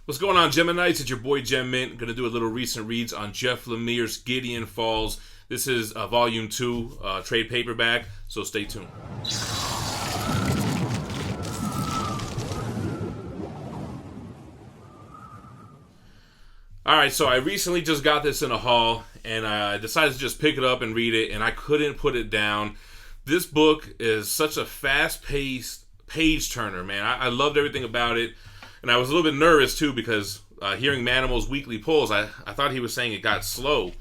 What's going on, Geminites? It's your boy Gem Mint. Going to do a little recent reads on Jeff Lemire's Gideon Falls. This is Volume 2, trade paperback, so stay tuned. Alright, so I recently just got this in a haul, and I decided to just pick it up and read it, and I couldn't put it down. This book is such a fast-paced page-turner, man. I loved everything about it. And I was a little bit nervous, too, because hearing Manimal's weekly polls, I thought he was saying it got slow.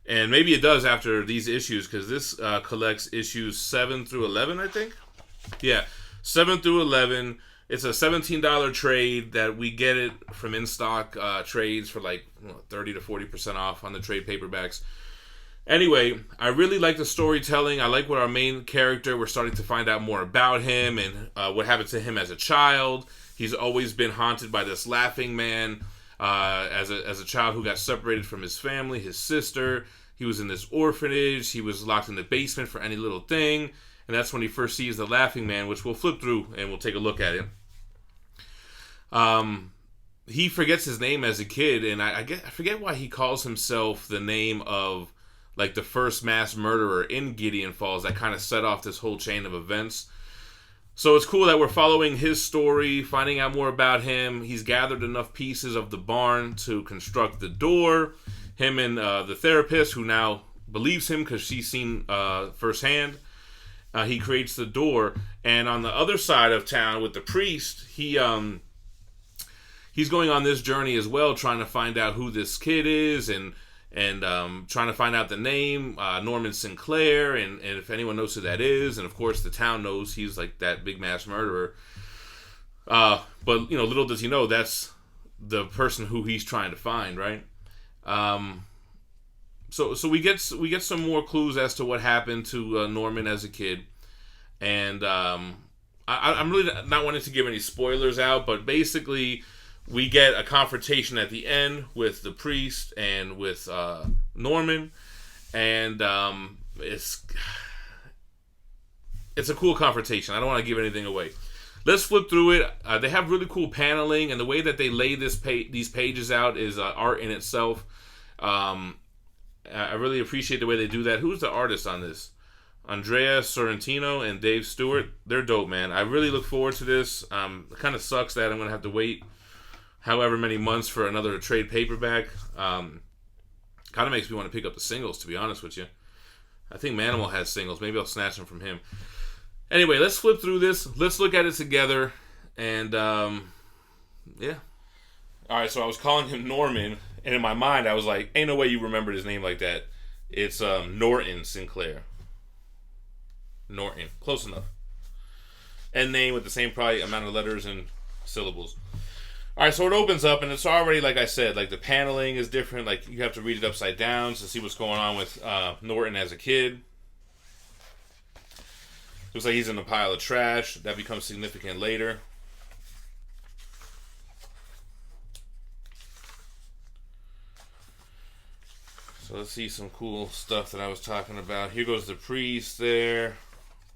And maybe it does after these issues, because this collects issues 7 through 11, I think? Yeah, 7 through 11. It's a $17 trade that we get it from in-stock trades for like 30 to 40% off on the trade paperbacks. Anyway, I really like the storytelling. I like what our main character, we're starting to find out more about him and what happened to him as a child. He's always been haunted by this laughing man as a child who got separated from his family, his sister. He was in this orphanage. He was locked in the basement for any little thing. And that's when he first sees the laughing man, which we'll flip through and we'll take a look at it. He forgets his name as a kid, and I forget why he calls himself the name of like the first mass murderer in Gideon Falls that kind of set off this whole chain of events. So it's cool that we're following his story, finding out more about him. He's gathered enough pieces of the barn to construct the door. Him and the therapist, who now believes him because she's seen firsthand, he creates the door. And on the other side of town with the priest, he's going on this journey as well, trying to find out who this kid is and trying to find out the name, Norman Sinclair, and if anyone knows who that is. And of course the town knows he's like that big mass murderer. But little does he know that's the person who he's trying to find, right? So we get some more clues as to what happened to Norman as a kid. And I'm really not wanting to give any spoilers out, but basically we get a confrontation at the end with the priest and with Norman, and it's a cool confrontation. I don't want to give anything away. Let's flip through it. They have really cool paneling, and the way that they lay these pages out is art in itself. I really appreciate the way they do that. Who's the artist on this? Andrea Sorrentino and Dave Stewart. They're dope, man. I really look forward to this. It kind of sucks that I'm going to have to wait however many months for another trade paperback. Kind of makes me want to pick up the singles, to be honest with you. I think Manimal has singles. Maybe I'll snatch them from him. Anyway, let's flip through this. Let's look at it together. And, yeah. Alright, so I was calling him Norman, and in my mind I was like, ain't no way you remembered his name like that. It's Norton Sinclair. Norton. Close enough. And name with the same probably amount of letters and syllables. Alright, so it opens up, and it's already, like I said, like the paneling is different. Like, you have to read it upside down to see what's going on with Norton as a kid. Looks like he's in a pile of trash. That becomes significant later. So let's see some cool stuff that I was talking about. Here goes the priest there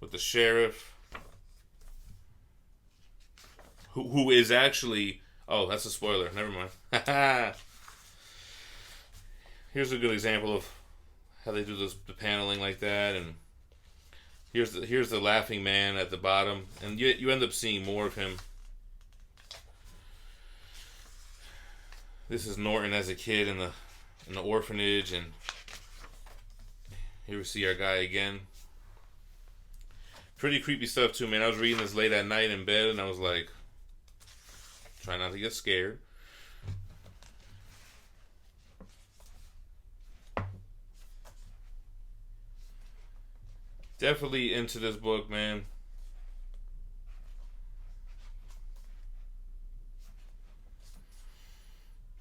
with the sheriff, who is actually... Oh, that's a spoiler. Never mind. Here's a good example of how they do the paneling like that, and here's the laughing man at the bottom, and you end up seeing more of him. This is Norton as a kid in the orphanage, and here we see our guy again. Pretty creepy stuff too, man. I was reading this late at night in bed, and I was like, try not to get scared. Definitely into this book, man.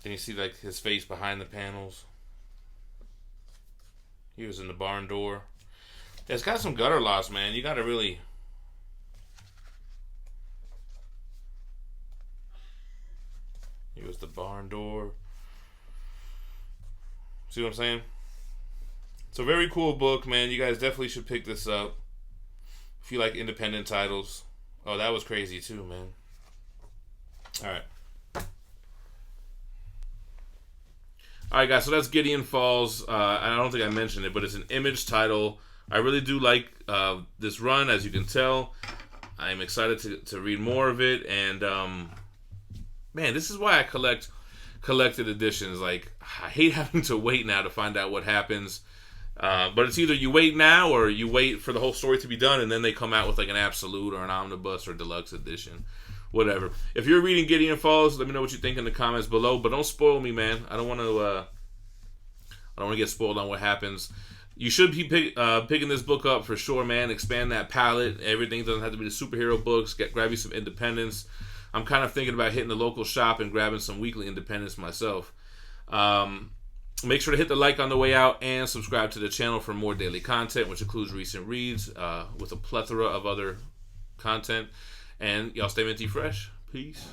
Then you see like his face behind the panels. He was in the barn door. Yeah, it's got some gutter loss, man. You gotta really... Here was the barn door. See what I'm saying? It's a very cool book, man. You guys definitely should pick this up if you like independent titles. Oh, that was crazy too, man. Alright. All right, guys. So that's Gideon Falls. I don't think I mentioned it, but it's an Image title. I really do like this run, as you can tell. I'm excited to read more of it, and man, this is why I collect collected editions. Like, I hate having to wait now to find out what happens. But it's either you wait now or you wait for the whole story to be done, and then they come out with like an absolute or an omnibus or deluxe edition, whatever. If you're reading Gideon Falls, let me know what you think in the comments below. But don't spoil me, man. I don't want to get spoiled on what happens. You should be picking this book up for sure, man. Expand that palette. Everything doesn't have to be the superhero books. Grab you some independents. I'm kind of thinking about hitting the local shop and grabbing some weekly independents myself. Make sure to hit the like on the way out and subscribe to the channel for more daily content, which includes recent reads with a plethora of other content. And y'all stay minty fresh. Peace.